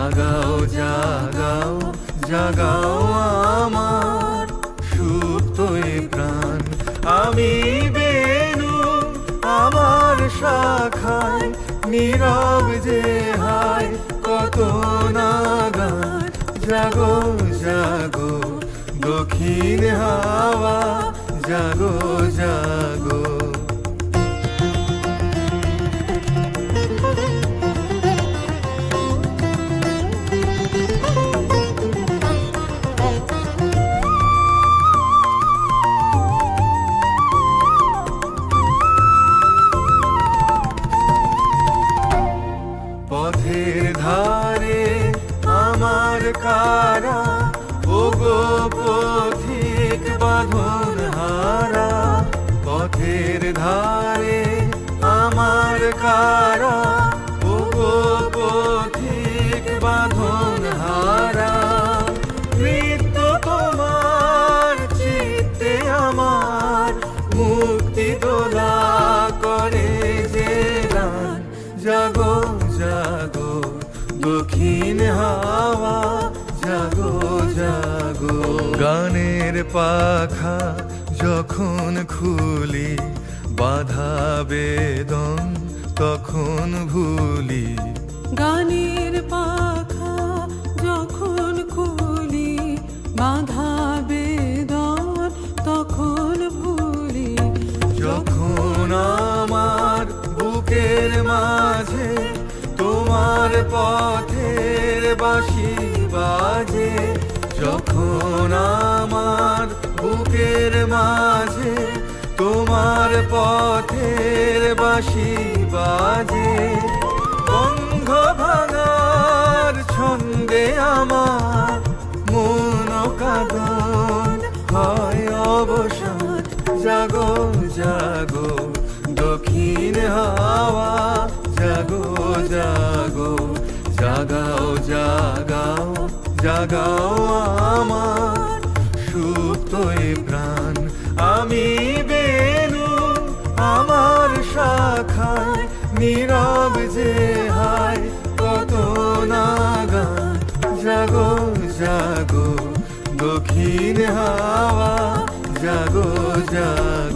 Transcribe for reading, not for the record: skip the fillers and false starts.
জাগাও জাগাও জাগাও আমার সুপ্ত এ প্রাণ। আমি বেনু আমার শাখায় নীরব যে হায় কত নাগান। জাগো জাগো দক্ষিণ হাওয়া, জাগো জাগো। পথের ধারে আমার কারা, ওগো পথিক বাঁধন হারা। পথের ধারে আমার কারা, ওগো পথিক বাঁধন হারা। নৃত্য তোমার চিত্তে আমার মুক্তি দোলা করে যে গান। জাগো জাগো দক্ষিণ হাওয়া, জাগো জাগো। গানের পাখা যখন খুলি বাধা বেদন তখন ভুলি। গানের পাখা যখন খুলি বাধা বেদন তখন ভুলি। যখন আমার বুকের মাঝে তোমার পথের বাঁশি বাজে। যখন আমার বুকের মাঝে তোমার পথের বাঁশি বাজে। বন্ধ ভাঙার ছন্দে আমার মন কাঁদন হয় অবসান। জাগো জাগো দক্ষিণ হাওয়া, জাগো জাগো। জাগাও জাগাও জাগাও আমার সুপ্ত এ প্রাণ। আমি বেনু আমার শাখায় নীরব যে হায় কত নাগান। জাগো জাগো দক্ষিণ হাওয়া, জাগো জাগো।